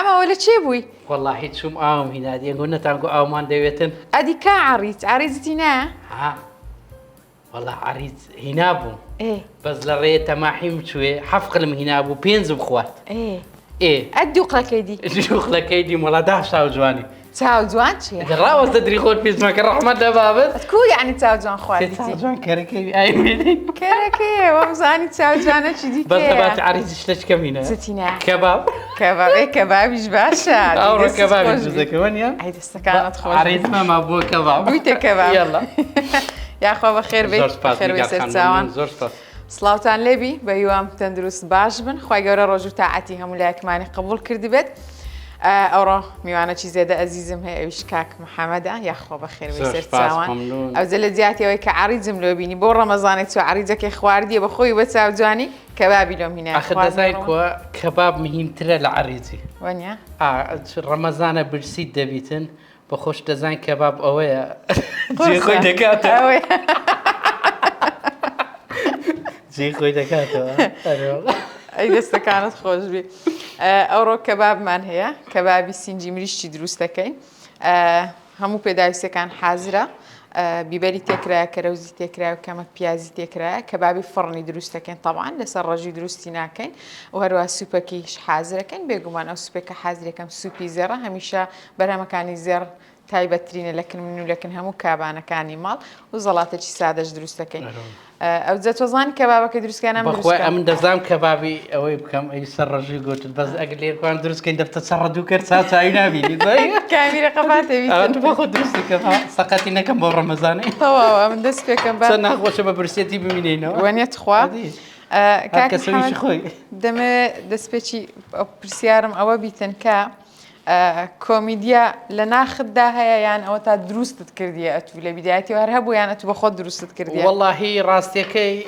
عما ولا تشيبوي والله هيك شو مقاوم هنا دي قلنا تانقو أومان ديوتن أدي كا عريزتي نا ها والله عريض هنابو إيه بس لريت ما حيم شوي حفقلم هنابو بينزو بخوات إيه إيه أدي وقلك يدي شوخ لك يدي ملا داشا وجواني تاو زوان شي الراوس تدري خود في اسمك الرحمة دبابت تكو يعني تاو زوان خواتي جوان كركي أي مني كركي ومزاني تاو زوان شدي بس تبعت عريض شلش كمينة ستينا كباب كباب إيه كباب إيش باشا أورا كباب جزك وين يا هيدا استكانت خوش عريض ما أبوه كباب قلت كباب يلا يا أخو بخير بيت بخير ويسر تاوان زور سباس سلاوتان لبي بيوم تندرس باش بن خوي جورا رجو تاعتي هم ولاك ماني قبول كردي بيت أورا ميوانا شي زيادة عزيزم هي وشكاك محمد يا أخو بخير ويسر تاوان أو زلدياتي ويك عريزم لو بيني بور رمضان تو عريزك إخواردي بخوي بتساو جاني كبابي لهم هنا أخذ زايكوا كباب مهم ترى العريزي ونيا رمضان برسيد دبيتن بخوش دزاين كباب أويا جي خوي دكاتو جي خوي دكاتو أي دسته كانت خوش بي أورو كباب من هي كبابي سنجي مريش دروس تكين همو بدايسه كان حاضرة بيبري تكرا كروزي تكرا وكمك بيازي تكرا كبابي فرني دروس تكين طبعا لسر رجي دروستي ناكين وهروا سوبكيش حاضرة كين بيقومان أو سوبكا حاضرة كم سوبي زرة هميشا برا مكاني زر تايبترين لكن منو لكن همو كابانا كاني مال وزلاتة شي سادش دروس تكين أو زت وزان كبابك دروس كان أم دروس بخوي أمن دزام كبابي أوي بكم أي سرجي قلت بس أقلي كان دروس كين دفتر سردو كرسا تاينا بيني زي كاميرا قفاتي أنت باخد دروس كباب سقطينا كم بور رمضاني طوا من دس في كم بقى سنة أخوة شباب برسيتي بمنينه وين يتخوا كاك محمد خوي دم دس بيشي برسيارم أو بيتنكا كوميديا لناخد داها يعني أو تا دروس تذكرديها أتو في بدايتي وهرهبوا يعني أتو بخد دروس تذكرديها والله راستيكي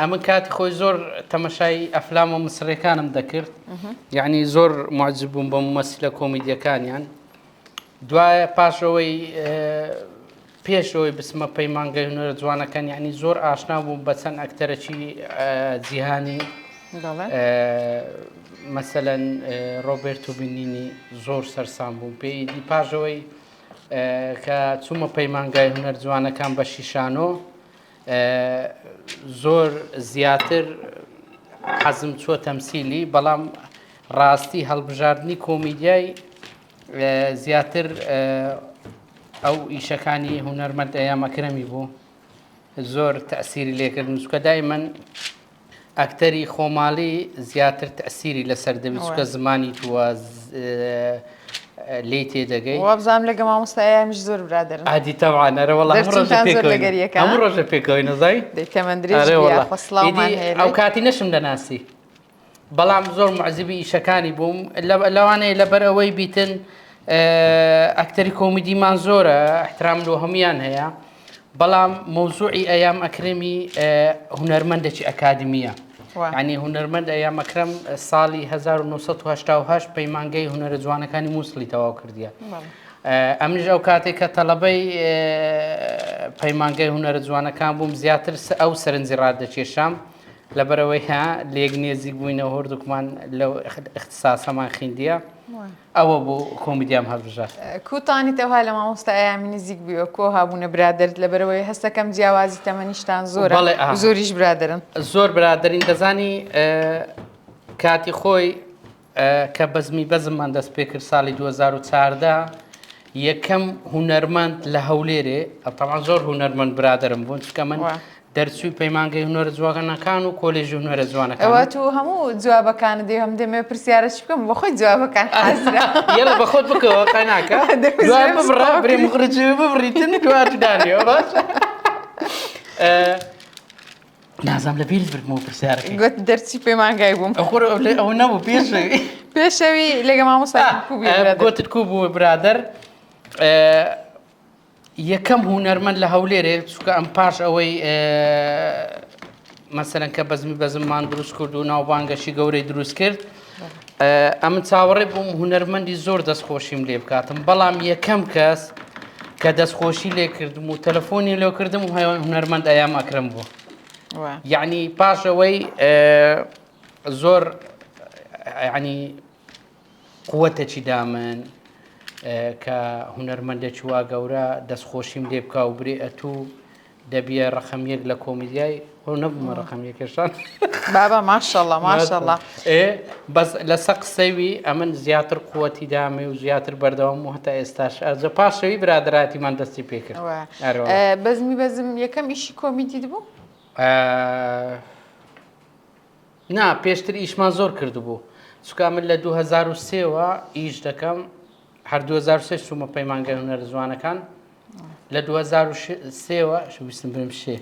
أمن كاتي خوي زور تمشي أفلام ومصري كان مذكر يعني زور معجب بممثلة كوميديا كان يعني دواء باشوي بيشوي باسمه بيمانجا هنر جوانا كان يعني زور آشنا وبسن أكتر شيء زيهاني مثلا روبرتو بنيني زور سرسام بوم بي دي باجوي كتسمى بيمانجا هنر جوانا كان بشيشانو زور زياتر حزم شو تمثيلي بلام راستي هالبجاردني كوميدياي زياتر أو إيشكاني هنرمند أيام أكرمي بو زور تأثيري لكن مسكا دائما أكتري خومالي زياتر تأثيري لسرد مسكا زماني تو ليتي دقي وابزام لقى ما مستعيا مش زور برادر عادي طبعا أنا والله هم رجع بيكوين زي دي كمان دريج بيا خصلا ما هي أو كاتي نشم لناسي بلام زور معزبي إيشكاني بوم لو أنا لبروي بيتن أكتر كوميدي منظورة احترام له هميان هي بلام موضوعي أيام أكرمي هنرمندة أكاديمية يعني هنرمند أيام أكرم صالي 1988 بيمانجي هنر جوانا كاني موصلي تواو كرديا أمنج أوقاتي كطلبي بيمانجي هنر جوانا كان بوم زياتر أو سرنزرادة الشام لبرويها ليجني زيجوينا وهردو كمان لو اختصاصا ما خينديا أو أبو كوميديا مهرجات كوتاني توها لما مستعيا من الزيج بيوكوها بونا برادر لبروي هسا كم جوازي تمنيشتان زورا وزوريش برادرن زور برادرين دزاني كاتي خوي كبزمي بزمان دس بيكر سالي 2014 يكم هنرمند لهوليري طبعا زور هنرمند برادرم بون كمان درسوي بيمانجي هنر زوانا كانوا كوليج هنر زوانا كانوا واتو همو جوابا كان دي هم دمي برسيارة شبكم بخوي جوابا كان حازرة يلا بخوت بك وقناك جواب برا بري مخرج ببريتن جواب دانيو بس نازم لبيل برمو برسيارة قلت درسي بيمانجي بوم أخور أو نبو بيشوي بيشوي لقى ما مصاب كوبي برادر قلت كوبو برادر يكم هنرمن لهوليري شو كأم باش أوي مثلا كبزمي بزمان دروس كردونا وبانجا شي قوري دروس كرد أم تصاوري بوم هنرمن زور دست خوشیم لێ بکاتم بەڵام یەکەم کەس کە دەستخۆشی لێ کردم و تەلەفۆنی لێ کردم و هونەرمەند ئەیام ئەکرم بوو یعنی پاشەوەی زۆر یعنی قوتێکی دامن کە هونەرمەندێکی وا گەورە دەستخۆشیم لێ بکە و برێ ئەتوو دەبیە ڕەخەمیەک لە کۆمیدیای خۆ نەبوومە ڕەخەمیەکێشان بابا ماشەڵڵە ماشەڵڵە بەس لەسەر قسەوی ئەمن زیاتر قووەتی دامێ و زیاتر بەردەوام و هەتا ئێستاش ئەجە پاشەوی برادراتیمان دەستی پێکرد بەزم یەکەم ئیشی کۆمیدی بوو؟ نا پێشتر ئیشمان زۆر کردبوو چکا من لە 2003ەوە ئیش دەکەم هەر 2003 چوومە پەیمانگەی هونەر جوانەکان لە 2003ەوە ویستم برم شێ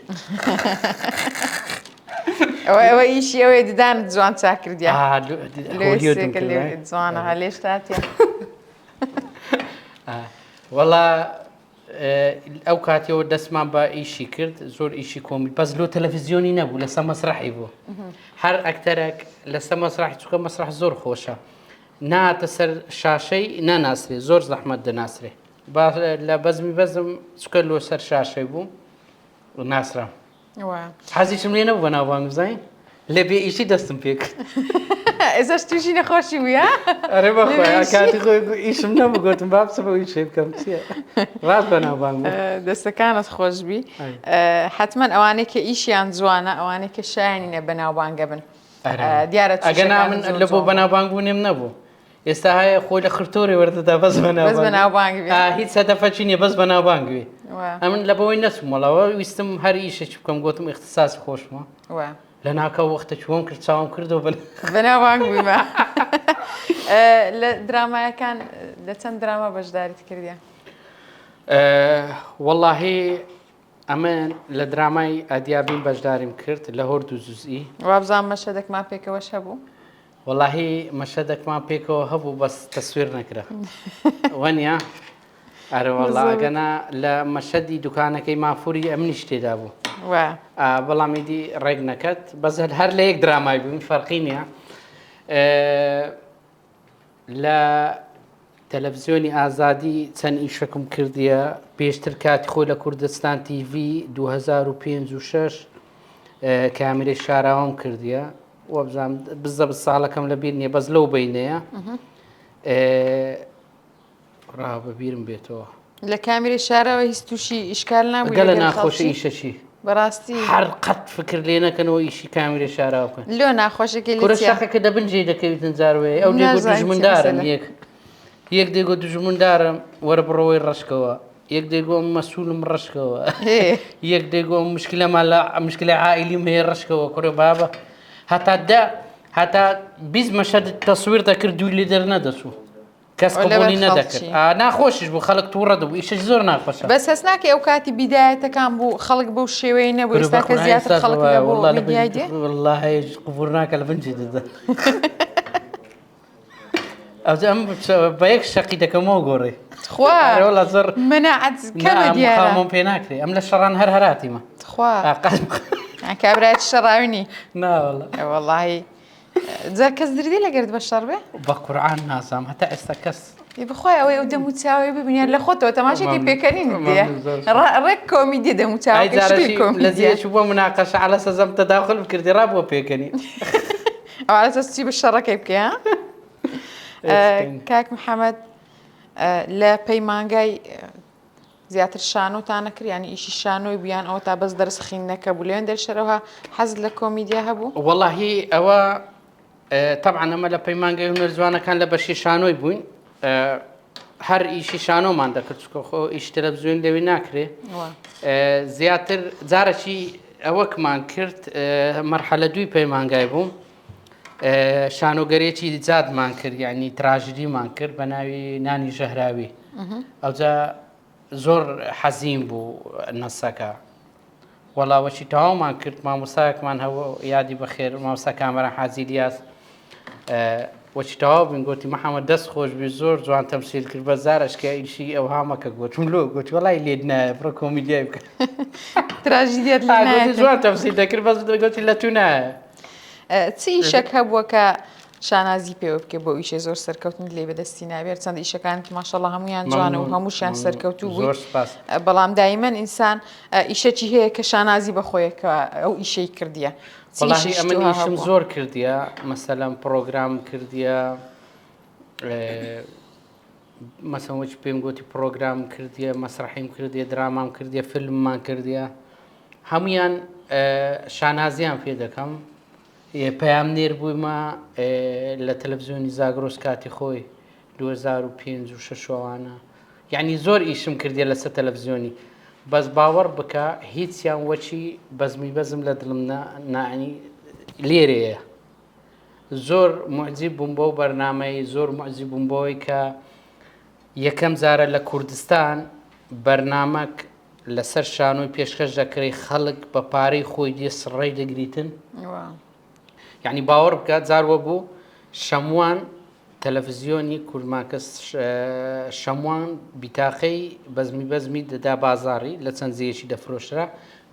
ئەوە ئیشی ئەوەی ددانت جوان چاکردیا جوانە هەلێشتاتە وەڵا ئەو کاتیەوە دەستمان بە ئیشی کرد زۆر ئیشی کۆمی بەس لۆ تەلەڤیزیۆنی نەبوو لەسەر مەسرحی بوو هەر ئەکتەرێک لەسەر مەسرحی چووکە مەسرح زۆر خۆشە ناتە سەر شاشەی ناناسرێ زۆر زەحمەت دەناسرێ لە بەزمی بەزم چکە لۆ سەر شاشەی بوو ناسرا حەزیشم لێ نەبوو بەناوبانگ بزانین لە بێ ئیشی دەستم پێکرد ئێساش تووشی نەخۆشی بووە؟ ئەرێ بەخۆی کاتی خۆی ئیشم نەبوو گوتم با بچە بەوەی شێ بکەم چییە؟ ڕاست بەناوبانگ بوو دەستەکانت خۆشبی حتمما ئەوانەی کە ئیشیان جوانە ئەوانەی کە شایانینە بەناوبانگە بن دیارە ئەگەنا من لە بۆ بەناوبانگ بوونێم نەبوو ئێستا هەیە خۆی لە خرتۆری وەردەدا بەس بەناوبانگ هیچ سەدەفەچی نیە بەس بەناوبانگوێ ئەمن لە بەوەی نەچوومەڵەوە ویستم هەر ئیشێکی بکەم گوتم اختصاص خۆشمە لە ناکە وەختە چووەم کرد چاوم کردەوە بەناوبانگ بوویمە لە درامایەکان لە چەند دراما بەشداریت کردیە؟ وەڵڵاهی ئەمن لە درامای ئەدیابین بەشداریم کرد لە هۆر دوو جوزئی وابزان مەشەدێکمان پێکەوەش هەبوو؟ وەڵاهی مەشەدێکمان پێکەوە هەبوو بەس تەسویر نەکرا وەنیە ئەرە وەڵڵا ئەگەنا لە مەشەدی دوکانەکەی مافوری ئەمنیش تێدا بوو بەڵامیدی ڕێک نەکەت بەس هەر لە یەک درامای بووین فەرقی نییە لە تەلەڤیزیۆنی ئازادی چەند ئیشەکم کردیە پێشتر کاتی خۆی لە کوردستان تیڤ 2005 و 6 کامیرەی شاراوەم کردیە وەبزانام بزە ساڵەکەم لە بیر نییە بەس لەو بینەیە ڕاو بەبیرم بێتەوە لە کامیرەی شارەوە هیچ تووشی ئیشکال نابوو گەلە ناخۆشی ئیشەشی بەڕاستی هەر قەت فکر لێ نەکەنەوە ئیشی کامیرە شاراوە بکەن لۆ ناخۆشەکە شەخەکە دەبنجێ دەکەویتن جاروێ ئەو دێگۆ دژمندارم یەک دێگۆ دژمندارم وەرە بڕەوەی ڕشکەوە یەک دێگۆ مەسوولم ڕشکەوە یەک دێگۆ مشکلەمان لە مشکلی عائیلیم هەیە ڕشکەوە کوڕێ بابە هەتا 20 مەشەد تەسویر دەکرد دوو لێ دەرنەدەچوو کەس قبولی نەدەکرد ناخۆشیش بوو خەڵک تووڕە دەبوو ئیشش زۆر ناخۆشە بەس هەست ناکە ئەو کاتی بیدایەتەکان بوو خەڵک بەو شێوەیە نەبوو ئێستا کە زیاتر خەڵک والله قبول ناکە لە بنجی دەدا ئەم بە یەک شەقی دەکەمەوە گۆڕی خوا زۆر منەعەت کەمە دیارە پێ ناکرێ ئەم لە شەڕان هەر هەراتیمە خوا کابرایەتی شەڕاوی وەڵڵاهی جا کەس دردی لەگەرت بە شەڕ بێ؟ بە قورعان نازام هەتا ئێستا کەس بخوای ئەوەی ئەو دەموچاوی ببینیان لە خۆتەوە تەماشێکی پێکەنین دێ ڕێک کۆمیدی دەموچاو لە زیێش بۆ مناقەشە عەلە سەزەم تەداخل بکردی ڕا بۆ پێکەنی ئەو عەلە سەستی بە شەڕەکەی بکەی کاک محەممەد لە پەیمانگای زیاتر شانۆتان نەکرد ینی ئیشی شانۆی بیان ئەوە تا بەس دەرس خینەکە بوو لێن دەرشەرەوە حەز لە کۆمیدیا هەبوو؟ وەڵاهی ئەوە طبعا ئەمە لە پەیمانگەی هونەر جوانەکان لە بەشی شانۆی بووین هەر ئیشی شانۆمان دەکرد خۆ ئیش تەلەڤیزیۆن لەوێ ناکرێ زیاتر جارێکی ئەوەکمان کرد مەرحەلە دووی پەیمانگای بووم شانۆگەرێکی جادمان کرد یعنی تراژدیمان کرد بە ناوی نانی ژەهراوی ئەوجا زۆر حەزیم بوو نەسەکە وەڵاوەشی تەواومان کرد مامۆستایەکمان هەبوو یادی بەخێر مامۆستا کامەران حاجی لیاس وەچی تەواو بووین گوتی محەممەد دەست خۆش بی زۆر جوان تەمسیل کرد بە زارشکە ئیشی ئەو هامەکە گوتم لۆ گوتی وەڵای لێت نایە بڕۆ کۆمیدیای بکە تراژیدیت جوان تەمسیل دەکرد بەس دەگوتی لە تو نایە چی ئیشەک هەبووە کە شانازی پێوە بکە بۆ ئیشێ زۆر سەرکەوتن لێ بەدەستی نابێت چەند ئیشەکانت ماشەڵڵا هەمویان جوانە و هەمووشیان سەرکەوتوو بوو بەڵام دایمەن ئینسان ئیشەکی هەیە کە شانازی بەخۆیەکە ئەو ئیشەی کردیە ئەمە ئیشم زۆر کردیە مەسەلەن پرۆگرام کردیە مثلا وش بيم قوتي بروجرام كردية مسرحيم كردية درامام كردية فيلم ما كردية هميان شانازيان في دكم پیام نیر بووی ما لە تەلەڤیزیۆنی زاگرۆس کاتی خۆی 2005 و 6وانە یعنی زۆر ئیشم کردیە لەسەر تەلەڤیزیۆنی بەس باوەڕ بکە هیچیان وەچی بەزمی بەزم لە دڵم نانی لێرەیە زۆر معجیب بووم بۆ بەرنامەی زۆر معجیب بووم بۆی کە یەکەم جارە لە کوردستان بەرنامەک لەسەر شانۆی پێشکەش دەکرێت خەڵک بە پارەی خۆی دێ سڕەی دەگریتن یعنی باوەڕ بکات جاروە بوو شەموان تەلەڤیزیۆنی کورماکەس شەموان بیتاقەی بەزمی دەدا بازاڕی لە چەند زێشی دەفرۆشرا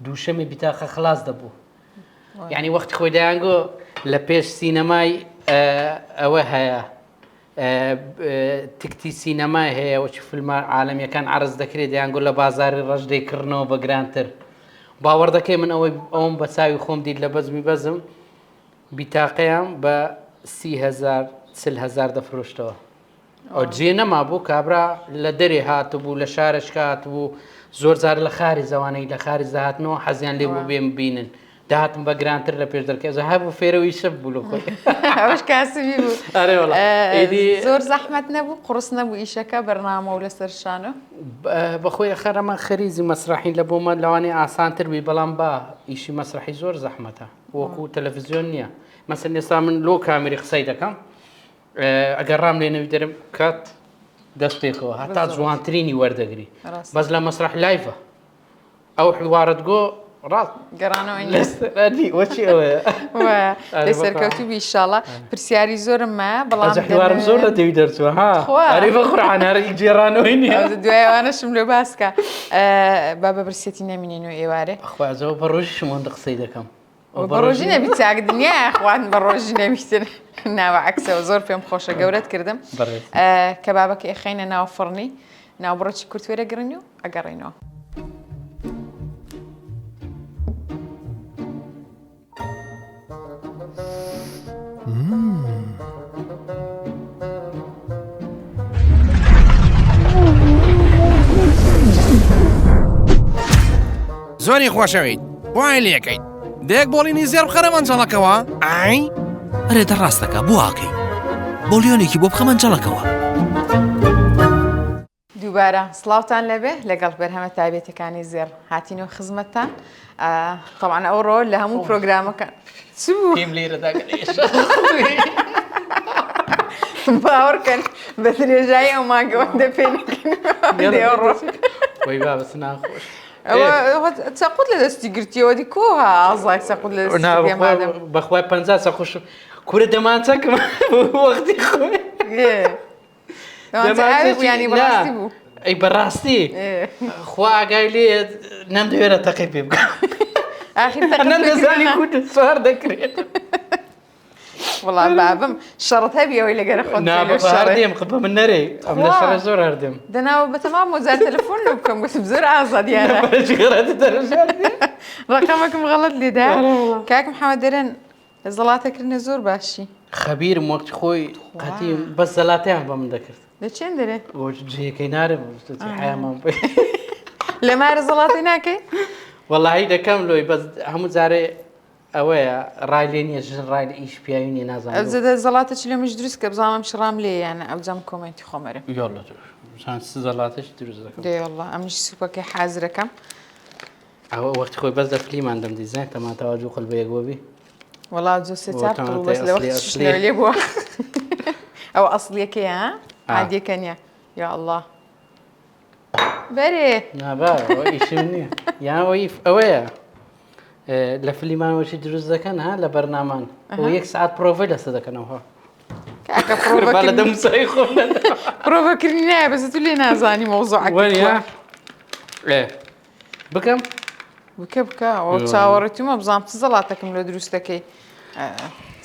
دووشەمێ بیتاقە خلاص دەبوو یعنی وەختی خۆی دەیانگۆ لە پێش سینەمای ئەوە هەیە تکتی سینەمای هەیە وەچی فیلمە عالەمیەکان عەرز دەکرێت دەیانگۆ لە بازاری ڕەش دەیکردنەوە بە گرانتر باوەڕ دەکەی من ئەوم بە چاوی خۆم دیت لە بەزمی بەزم بیتاقەیان بە 30,000 دەفرۆشتەوە ئەو جێ نەما بوو کابرا لە دەرێ هاتبوو لە شارش هاتبوو زۆر جار لە خاری زەوانەی لە خاری زەهاتنەوە حەزیان لێ بوو بێم بینن داهاتم بە گرانتر لە پێش دەرکە هەبوو فێرەوەی شەب بوو لە خۆی ئەوەش کاسبی بوو زۆر زەحمەت نەبوو قڕس نەبوو ئیشەکە بەرنامە و لەسەر شانە بەخۆی خەرەمە خەریزی مەسرحین لە بۆمە لەوانەیە ئاسانتر بی بەڵام با ئیشی مەسرحی زۆر زەحمەتە وەکو تەلەڤیزیۆن نییە مەسەن ئێستا من لۆ کامێری قسەی دەکەم ئەگەر ڕام لێ نەوی دەرم کات دەست پێکەوە هەتا جوانترینی وەردەگری بەس لە مەسرح لایڤە ئەو حوارت گۆ ڕاست گەڕانەوەی وەچی ئەوەیە لە سەرکەوتوو بیشاڵە پرسیاری زۆرم مە بەڵام حوارم زۆر لە دەوی دەرچوە هەری بە قورعانەرە جێڕانەوەی نییە دوایوانەشم لێ باسکە با بە برسێتی نەمینێنەوە ئێوارێ خوازەوە بە ڕۆژی شمۆندە قسەی دەکەم بە ڕۆژی نەبی چاک دنیا خوان بە ڕۆژی نەبیتر ناوە عکسەوە زۆر پێم خۆشە گەورەت کردم کە بابەکە ئەخەینە ناو فڕنی ناو بڕۆکی کورتوێرە گرنی و ئەگەڕینەوە زۆری خۆشەویت وای لێکەیت دەیەک بۆڵینی زێر بخەرە مەنجەڵەکەوە ئای ئەرێتە ڕاستەکە بواکەی بۆلیۆنێکی بۆ بخە مەنجەڵەکەوە دووبارە سڵاوتان لەبێ لەگەڵ بەرهەمە تایبێتەکانی زێر هاتینەوە خزمەتتان طبعا ئەوڕۆ لە هەموو پرۆگرامەکان پێم لێرەدا باوەڕکەن بە درێژایی ئەو ماگەوەندە پێنەکەن وەی بابەت ناخۆش چەقوت لە دەستی گرتیەوە دی کۆها ئازای چەقوت لە دەستی پێمادەم بەخوای 50 سەخۆش کورە دەمانچەکەم وەختی خۆی ینی بەڕاستی بوو ئەی بەڕاستی خوا ئاگای لێ نەمدەوێرە تەقی پێ بکەم نەمدەزانی کورد سوار دەکرێت وڵام بابم شەڕەت هەبیەوەی لەگەرە خۆ هەردێم قبە من نەرێ ئەم لە شەڕە زۆر هەردێم دەناوە بەتەمام مۆزار تەلەفۆن لە بکەم گوتم زۆر ئازادیانە ڕقەمەکەم غەڵەت لێدا کاک محەممەد دەرێن زەڵاتەکردنە زۆر باشی خەبیرم وەختی خۆی قەتیم بەس زەڵاتیان بە من دەکرد لە چێن دەرێ جێەکەی نارم حیامان پێ لە مارە زەڵاتی ناکەی وەڵاهی دەکەم لۆی بەس هەموو جارێ ئەوەیە ڕای لێ نییە ژن ڕای لە ئیش پیاوی نیە نازانم زەدە زەڵاتە چ لە مش دروست کە بزانم شڕام لێ یانە ئەو جەم کۆمنتی خۆمەرە زەڵاتش دروست دەکەم دێوەڵڵا ئەمیش سوپەکەی حازرەکەم ئەوە وەختی خۆی بەس دە فلیمان دەم دیزانین تەماتەوە جوو خەل بەیەکەوە بی وەڵا جۆ سێ چار بەس لە وەختی لێ بووە ئەو ئەسڵیەکەی ها عادیەکە نییە یا ئەڵڵا بەرێ نابا ئیشم نییە یانەوەی ئەوەیە لە فلیمانەوەشی دروست دەکەن ها لە بەرنامان و 1 ساعت پرۆڤی لەسەر دەکەنەوە لە دەمسایی خۆم پرۆڤەکردنی نایە بەس تو لێ نازانی مەوزوعەکە بکەم بکە ئەو چاوەڕێتیمە بزانام چ زەڵاتەکەم لە دروست دەکەی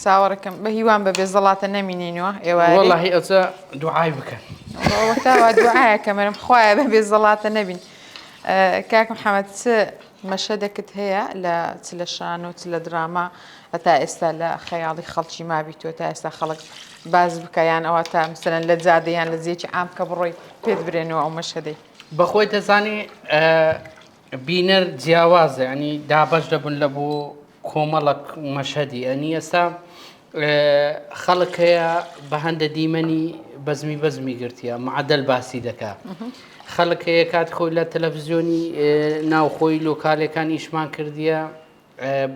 چاوەڕەکەم بە هیوان بەبێ زەڵاتە نەمینێنەوە ئێوە وەڵاهی ئەوچە دوعای بکەن تاوا دوعایە کەمەرم خوایە بەبێ زەڵاتە نەبین کاک محەممەد مەشهدێکت هەیە لە شان و لە دراما هەتا ئێستا لە خەیاڵی خەڵکی مابیتوە تا ئێستا خەڵک باز بکەیان ئەوە تا مثلەن لە جادەیان لە زیێکی عام کە بڕۆی پێت برێنەوە ئەو مەشهدەی بەخۆی دەزانی بینەر جیاوازە ینی دابەش دەبن لە بۆ کۆمەڵک مەشهدی ئەنی ئێستا خەڵک هەیە بە هەندە دیمەنی بەزمی گرتیە معدەل باسی دەکات خەڵک هەیە کات خۆی لە تەلەڤیزیۆنی ناوخۆی لۆکالەکان ئیشمان کردیە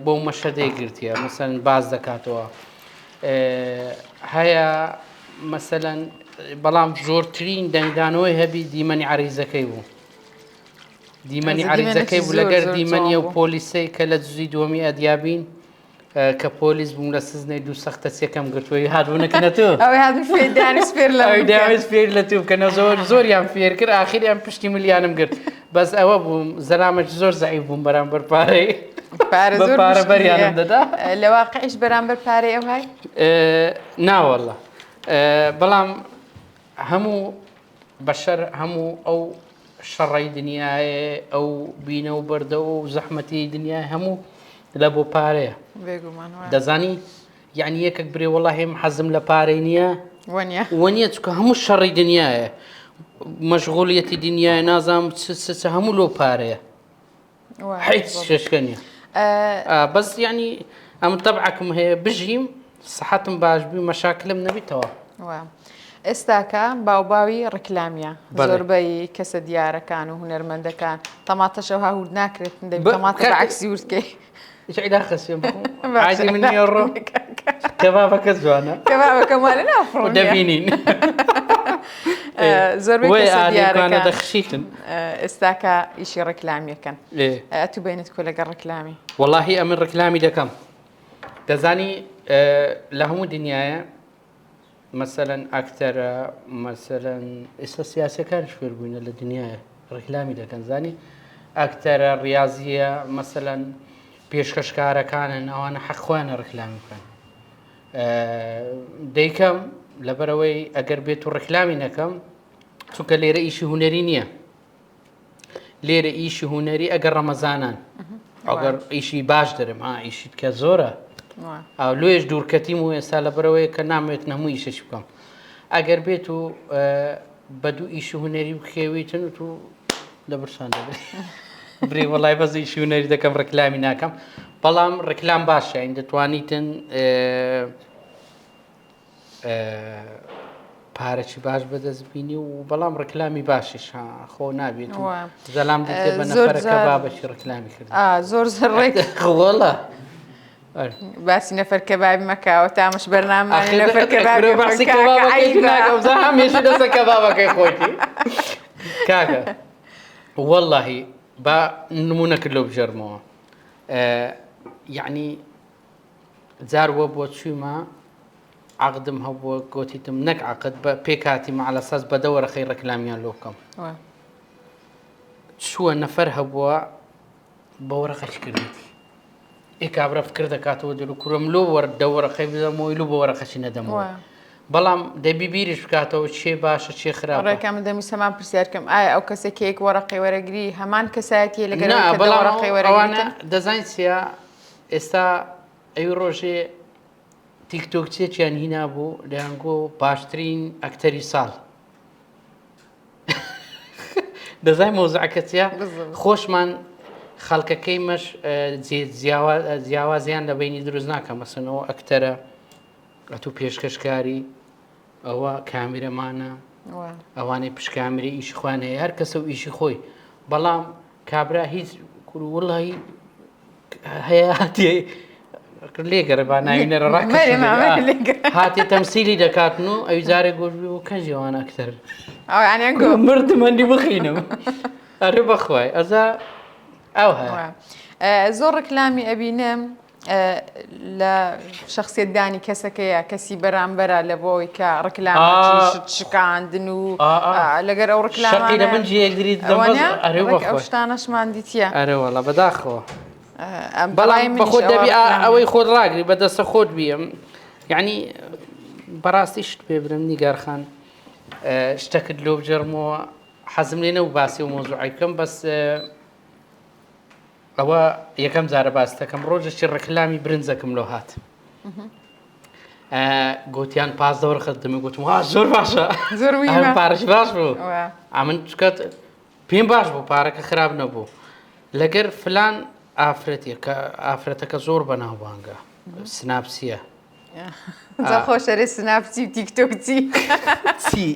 بۆ مەشهدەی گرتیە مەسەن باز دەکاتەوە هەیە مەسەلەن بەڵام زۆرترین دەنگدانەوەی هەبی دیمەنی عەریزەکەی بوو دیمەنی عەریزەکەی بوو لەگەر دیمەنیە و پۆلیسەی کە لە جوزی دووەمی ئەدیابین کە پۆلیس بووم لە سزنەی دوو سەختە سێکەم گرتووی هاتبوونەکەنە تۆ ئەوەی هاتن فێدانیش فێر لە داویست فێر لە تو بکەنە زۆریان فێر کرد ئاخریان پشتی ملیانم گرت بەس ئەوە بووم زەرامەش زۆر زەعیف بووم بەرامبەر پارەی پارە بەریانم دەدا لە واقعیش بەرامبەر پارەی ئەو های ناوەڵە بەڵام هەموو بەشەر هەموو ئەو شەڕی دنیاە ئەو بینە و بەردە و زەحمەتی دنیا هەموو لە بۆ پارەیە دەزانی یعنی یەکێک برێ وەڵا هێم حەزم لە پارەی نییە وەنیە چکە هەموو شەڕی دنیاە مەشغوڵیەتی دنیاە نازانم هەموو لۆ پارەیە هیچ شەشکە نییە بەس ینی ئەم تەبعەکم هەیە بژیم سەحەتم باشبی مەشاکلم نەبیتەوە ئێستاکە باوباوی ڕکلامیە زۆربەی کەسە دیارەکان و هونەرمەندەکان تەماتەشەو هاهود ناکرێت تەماتە بەعکسی وردکەی إذا خسيم عادي من يورو كبابك الزوانة كبابك مال نافرون ودبينين زربي كسديارك أنا دخشيتن استاكا إشي ركلامي كان أتو بينت كل ركلامي والله أمن ركلامي ده كم تزاني لهم دنيا مثلا أكثر مثلا السياسة كان شوير بين الدنيا ركلامي ده كان زاني أكثر الرياضية مثلا پێشکەشکارەکانن ئەوانە حەقخوایانە ڕکلامی بکەن دەیکەم لەبەرەوەی ئەگەر بێت و ڕکلامی نەکەم چونکە لێرە ئیشی هونەری نییە لێرە ئیشی هونەری ئەگەر ڕەمەزانان ئەگەر ئیشی باش دەرم ئیشیت کە زۆرە ئەو لێش دوورکەتیم و ئێستا لەبەرەوەی کە نامێت هەموو ئیشەش بکەم ئەگەر بێت و بە دوو ئیشی هونەری بخێویتن و لە برسان دەبێت بري والله بس يشوني إذا كم ركلامي ناكم بلام ركلام باشا عند توانيتن بارشي باش بدز بيني وبلام ركلامي باشش خو نابي زلام دي تبنا فرق كبابش ركلامي كده زور زرك والله بس نفر كباب مكة وتعمش برنامج نفر كباب بس كبابك عيبنا وزهم يشد كبابك يا خوتي كاكا والله با نمونه كله بجرمه يعني زار وبو ما عقدم هو قوتيتم نك عقد بيكاتي مع الاساس بدور خير كلاميان لوكم شو النفر هو بورقه شكرتي إيك عبر فكر ذكاته ودلو كرم لو ور دور خيب زمو لو بورقه شندمو بەڵام دەبیبیریش بکاتەوە چێ باشە چێ خراپە ڕێکم دەمیست هەمان پرسیارکەم ئایا ئەو کەسێکێک وەرەقی وەرەگری هەمان کەسایەتی لەگەڵ ئەوانە دەزانین چیە ئێستا ئەوی ڕۆژێ تیکتۆکچێکیان هینا بوو لەیانگۆ باشترین ئەکتەری ساڵ دەزای مۆزوعەکە چیە خۆشمان خەڵکەکەی مەش جیاوازیان لە بینی دروست ناکەم مەسەنەوە ئەکتەرە ئەتوو پێشکەشکاری ئەوە کامیرەمانە ئەوانەی پشکامیری ئیشی خوان هەیە هەر کەسە و ئیشی خۆی بەڵام کابرا هیچ وڵی هەیە هاتی لێگەرە با ناوینەرە ڕاک هاتی تەمسیلی دەکاتن و ئەوی جارێک گۆژبی و کەنجیوانە ئەکتەر مردمەندی بخینم ئەرێ بەخوای ئەزا ئەو هەیە زۆر ڕکلامی ئەبینم لە شخصیتدانی کەسەکەیە کەسی بەرامبەرە لە بۆی کە ڕکلامی شکاندن و لەگەر ئەو ڕکلامانە من جێگریت ئەو شتانەشمان دیتیە ئەرێوەڵە بەداخەوە بەڵام بە خۆت دەبی ئەوەی خۆت ڕاگری بەدەستە خۆت بیەم یعنی بەڕاستی شت پێ برم نیگارخان شتەکت لۆ بجەرمەوە حەزم لێنە و باسی و مۆزوعی بکەم بەس ئەوە یەکەم جارە باس دەکەم ڕۆژێکی ڕێکلامی برنجەکەم لەو هات گوتیان 5 دەوەر خەدمە گوتم وا زۆر باشە زۆر مهمە. پارەش باش بوو وە. ئەمن چکات پێم باش بوو پارەکە خراپ نەبوو لەگەر فلان ئافرەتی کە ئافرەتەکە زۆر بەناوبانگە سناپسیە جا خۆشەرێ سناپچی و تیکتۆکچی چی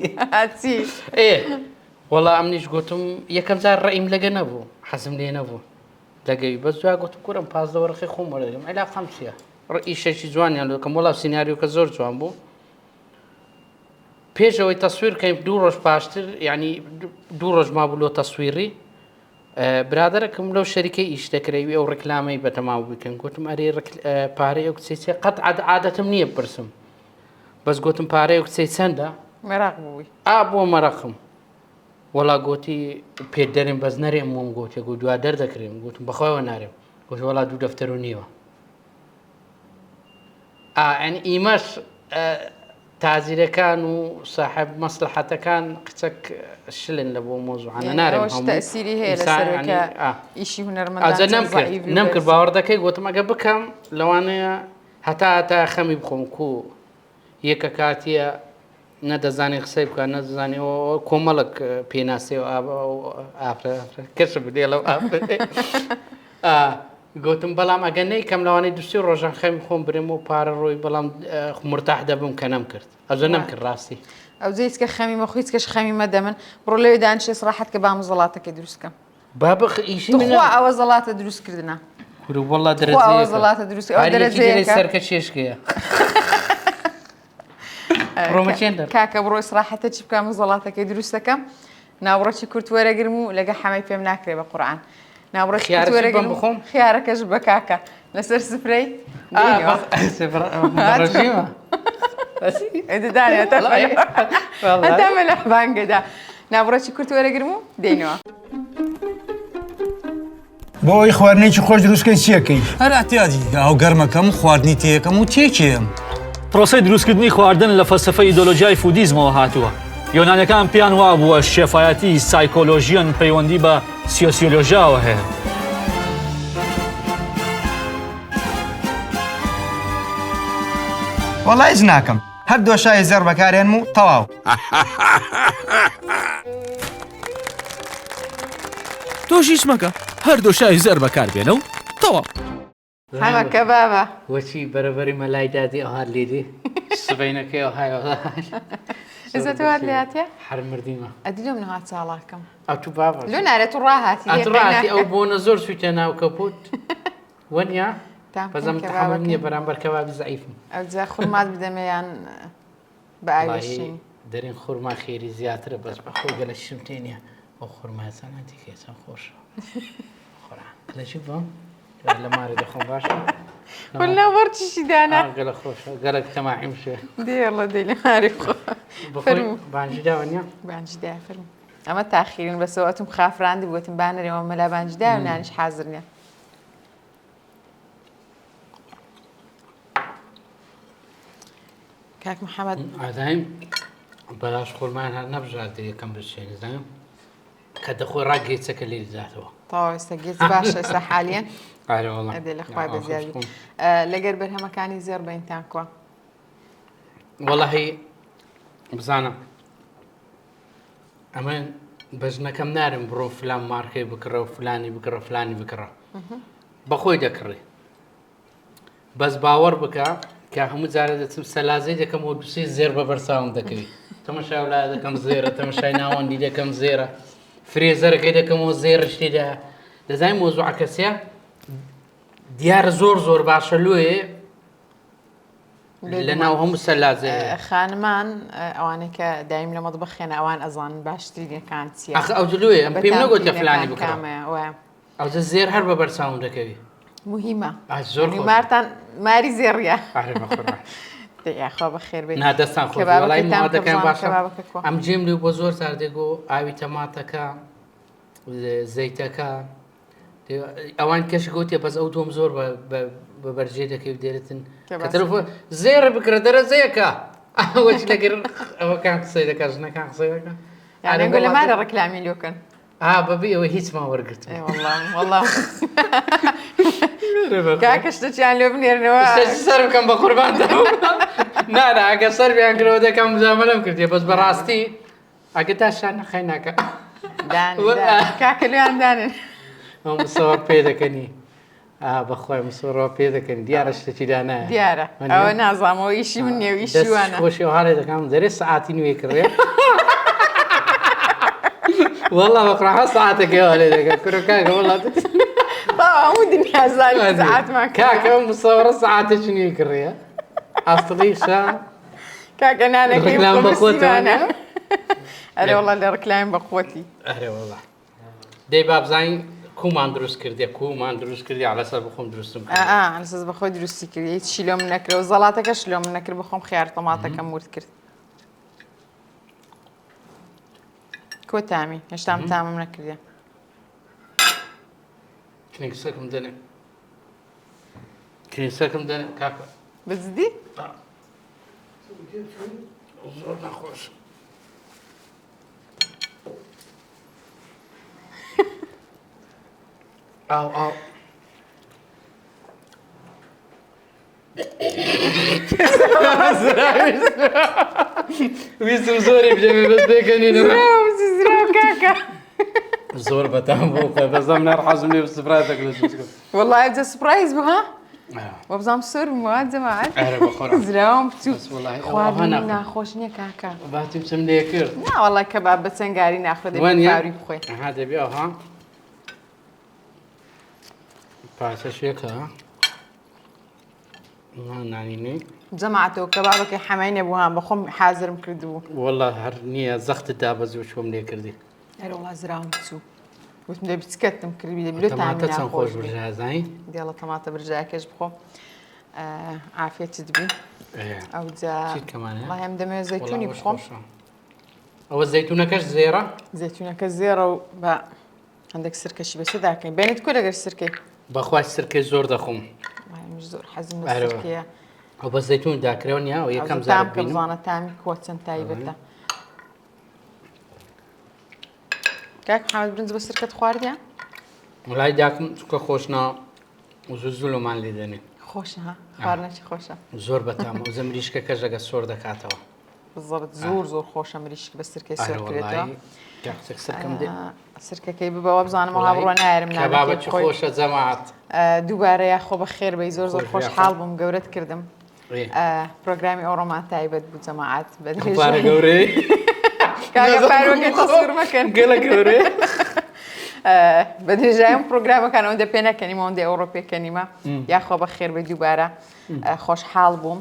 وەڵا ئەمنیش گوتم یەکەم جار ڕێیم لەگە نەبوو حەزم لێ نەبوو لەگەوی بەس دوای گوتم کوڕم 5 دەوەڕخی خۆم وەرەگەم علاقەم چییە ڕئیشێکی جوانیان لەکەم وەڵا سیناریۆکە زۆر جوان بوو پێشەوەی تەسویر کەیم 2 ڕۆژ پاشتر یعنی 2 ڕۆژ مابوو لۆ تەسویری برادەرەکەم لەو شەریکەی ئیش دەکرێوی ئەو ڕکلامەی بەتەماو بکەن گوتم ئەرێ پارەی ئەو کچێ قەت عادەتم نییە بپرسم بەس گوتم پارەی ئەو کچەی چەندە مێراق بووی بۆ مەرەخم وەڵا گوتی پێ دەرێن بەس نەرێم وم گوتێ گو دوا دەردەکرێم گوتم بەخۆیەوە نارێم گوتی وەڵا 2 دەفتەر و نیوە ئەنی ئیمەش تازیرەکان و صاحب مەسلحەتەکان قچەک شلن لە بۆ مۆزوعانە نارێم تەسیری هەیە لەسەرەکە ئیشی ئازە نەمکرد باوەڕ دەکەی گوتم ئەگە بکەم لەوانەیە هەتا خەمی بخۆم کو یەکە کاتیە نەدەزانێ قسەی بکە نەدەزانێەوە کۆمەڵک پێناسێ و کەش بدێ لەو گوتم بەڵام ئەگە نەیکەم لەوانەی دوستی ڕۆژان خەمی خۆم برێم و پارە ڕۆی بەڵام مرتاح دەبم کە نەم کرد ئەوزە نەمکرد ڕاستی ئەو جێیت کە خەمیمە خۆیت کەش خەمیمە دەمن بڕۆ لەوێ دانیشێ سڕاحەت کە بام زەڵاتەکەی دروستکەم بابخ ئیشی خوا ئەوە زەڵاتە دروستکردنە وەڵا ئەوە زەڵاتە دروست ئەو دەرەجەیە سەرکە چێشکەیە ڕۆمەچێندە کاکە بڕۆی سڕاحەتە چی بکەم زەڵاتەکەی دروستەکەم ناوڕەتی کورت وەرەگرم و لەگە حەمەی پێم ناکرێ بە قورئان ناوڕەتی کورت وەرەگرم بخۆم خیارەکەش بە کاکە لەسەر سفرەی ڕژیمە دانێ هەتامە لە بانگەدا ناوڕەتی کورت وەرەگرم و دێنەوە بۆ ئەوی خواردنێکی خۆش دروستکەی چیەکەی؟ هەر ئەتیادی ئەو گەرمەکەم خواردنی تێیەکەم و تێکێم پرۆسەی دروستکردنی خواردن لە فەلسفەی ئیدۆلۆژیای فودیزمەوە هاتووە یۆنانیەکان پیان وا بووە شێفایەتی سایکۆلۆژیەن پەیوەندی بە سیۆسیۆلۆژیاوە هەیە وەڵای هیچ ناکەم هەر دۆشای زێڕ بەکارێنم و تەواو تۆشیش مەکە هەر دۆشای زەر بەکاربێنە و تەواو هەمە کەبابە وەچی بەرەبەری مەلای دادی ئەوهات لێدی سبەینەکەی ئەوهای ئێزە تو هات لێ هاتیە هەر مردیمە ئەدی لۆ منەهات چاڵاکەم ئەو تو بابە لۆ نارێت و ڕاهاتی ئەتڕاتی ئەو بۆنە زۆر سویتە ناو کەپوت وەنیا بەزەم تەحەمل نییە بەرامبەر کەبابی زەعیفم ئەو جا خوڕمات بدەمەیان بە ئاویشین دەرێن خورما خێری زیاترە بەس بە خۆی گەلە شم تێنە ئەو خورمایەساناتی کێچەند خۆشە خۆران لەچی بۆم لە مارە دەخۆم باشە ولا وەرچیشی دانا گەلە خۆشە گەلک تەماحیم شێ دێڵە دەی لە ماری خۆ فەرموو بانجی داوەنیا بانجی دا فەرموو ئەمە تاخیرن بەسەوەتم خافراندی بگوتم بانەرێەوە مەلا بانجی دا و نانیش حازر نیە کاک محەممەد ئادایم بەلاش خۆرمان هەر نەبژاردە یەکەم بچێنی زانم کە دەخۆی ڕاگەیچەکە لێ داتەوە تەواو ئێستا گێت باشە ئێستا حالیەن ئارەوەڵام ئەدێ لە خوای بەزیادی لەگەر بەرهەمەکانی زێڕ بەینتان کووە وەڵاهی بزانم ئەمە بەژنەکەم نارم بڕۆ فلان مارکەی بکڕە و فلانی بکڕە فلانی بکڕە بەخۆی دەکڕێ بەس باوەڕ بکە کە هەموو جارە دەچم سەلازەی دەکەم و دووسێ زێر بە بەرساوم دەکەوی تەمەشای وڵای دەکەم زێرە تەمەشای ناوەندی دەکەم زێرە فرێزەرەکەی دەکەمەوە زێرش تێدا دەزانین مۆزوع کەسێ دیارە زۆر زۆر باشە لۆیە لە ناو هەموو سەلازێ خانمان ئەوانەی کە دایم لە مەطبەخێنە ئەوان ئەزان باشترینەکان چییە ئەخ ئەو جلوێ ئەم پێم نەگوت لە فلانی بکەم بکەمە ئەوجە زێر هەر بە بەرساوم دەکەوی مهمە زۆر مارتان ماری زێڕە خۆ بەخێر بێت نادەستان خۆ وڵای مادەکەم باشە ئەم جێم لێ بۆ زۆر سار دێگۆ ئاوی تەماتەکە زەیتەکە ئەوان کەش گوتێ بەس ئەو تۆم زۆر بە بەرجێ دەکەی دێرتن زێرە بکرە دەرەزەیەکە ئەوەش لەگەر ئەوەکان قسەی دەکە ژنەکان قسەی دەکە یانگە لە مارە ڕکلامی لۆکەن بەبێ ئەوە هیچ ما وەرگرت والله کاکەشتەیان لێ بنێرنەوە سەر بکەم بە قوربان نانا ئەگە سەر بیان کرەوە دەکەم مزامەلەم کردێ بەس بەڕاستی ئەگە تاشان نەخەی ناکە کاکە لێیان دانن ئەو مسەوە پێ دەکەنی بەخۆی مسۆڕەوە پێ دەکەن دیارە شتێکی دانایە دیارە ئەوە نازانەوە ئیشی من نێو ئیشی وانە خۆشی هاڵێ دەکەم دەرێ سعاتی نوێ کڕێ والله بەقڕاها سعاتێکی هەڵێ دەکە کورەکەکە وڵات هەموو دنیا زانین سعاتمان کاکە ئەو مسەوەڕە سعاتێکی نوێ کڕێە ئاستڵی شا کاکە نانەکەی ڕکلام بە خۆتانە ئەرێ وڵا لە ڕکلایم بە قووەتی ئەرێ وڵا دەی بابزانین کومان دروست کردێ کومان دروست کردی لەسەر بخۆم دروستم لەسەس بەخۆی دروستی کرد هیچ شیلۆ من نەکرەوە زەڵاتەکە شلۆ من نەکرد بخۆم خیار تەماتەکەم ورد کرد کۆ تامی هێشتام تامم نەکردێ کنێکسەکەم دەنێ کنێسەکەم دەنێ کاکە بزدی زۆر نەخۆش ئاو ویستم زۆری بژێمێ بەس دەکەنینەوە زراو کاکە زۆر بەتام بۆ بەزەم نەر حەزم لێ سپرایزێک لە والله ئەجە سپرایز بوو ها وەبزانم سەر مواد جەماعەت زراوم خواردنی ناخۆش نییە کاکە باتیم چم لێ کرد نا وەڵای کەباب بە چەنگاری ناخۆ دەبێت کاری بخۆی دەبێ ئەوها پاسەشێکە نانینەی جەماعەتەوە کەبابەکەی حەمای نەبوو هەم بەخۆم حازرم کردبوو وەڵا هەر نییە زەختت دابەزی و چۆم لێ کردی ئەرە وڵا زراوم بچوو وتم دەبی چکەتم کردی دەبی لێ تامی تەماتە چەند خۆش ناخۆش برژازایی دێڵە تەماتە برژایەکەش بخۆ عافیەتت بی ئەو جا وڵای هەم دەمەوێت زەیتونی بخۆم ئەوە زەیتونەکەش زێرە زەیتونەکە زێرە و بە هەندێک سرکەشی بەسە داکەین بێنێت کۆ لەگەر سرکەی بەخوای سرکەی زۆر دەخۆم زۆر حەزم لە سرکەیە ئەو بە زەیتون داکرێەوە نیە و یەکەم زار بزانە تامی کۆ چەند تایبەتە کاک محەممەد برنج بە سرکەت خواردیان وڵای داکم چکە خۆشنا زولۆمان لێ دێنێ خۆشە ها خواردنەکی خۆشە زۆر بەتام و زەمریشکەکەش ئەگە سۆر دەکاتەوە بزەبت زۆر زۆر خۆشە مریشک بە سرکەی سەرکرێتەوە سرکەم دێ سرکەکەی ببەوە بزانم بڕۆ نایرم نابابەتی خۆشە جەماعەت دووبارە یا خۆ بە خێر بەی زۆر زۆر خۆش حاڵ بووم گەورەت کردم پرۆگرامی ئەوڕۆمان تایبەت بوو جەماعەت بەدرێژە گەورەی پارۆکەی تەسوور مەکەن گەلە گەورەی بە درێژایم پرۆگرامەکان ئەوەندە پێ نەکەنیمە ئەوەندە ئەوڕۆپێکەنیمە یاخۆ بە خێر بە دووبارە خۆشحاڵ بووم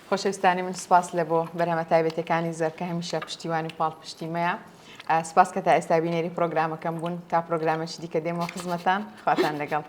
خۆشەویستانی من سپاس لە بۆ بەرهەمە تایبەتەکانی زەرکە هەمیشە پشتیوانی پاڵ پشتیمەیە سپاس کە تا ئێستا بینێری پرۆگرامەکەم بوون تا پرۆگرامێکی دیکە دێمەوە خزمەتان خواتان لەگەڵ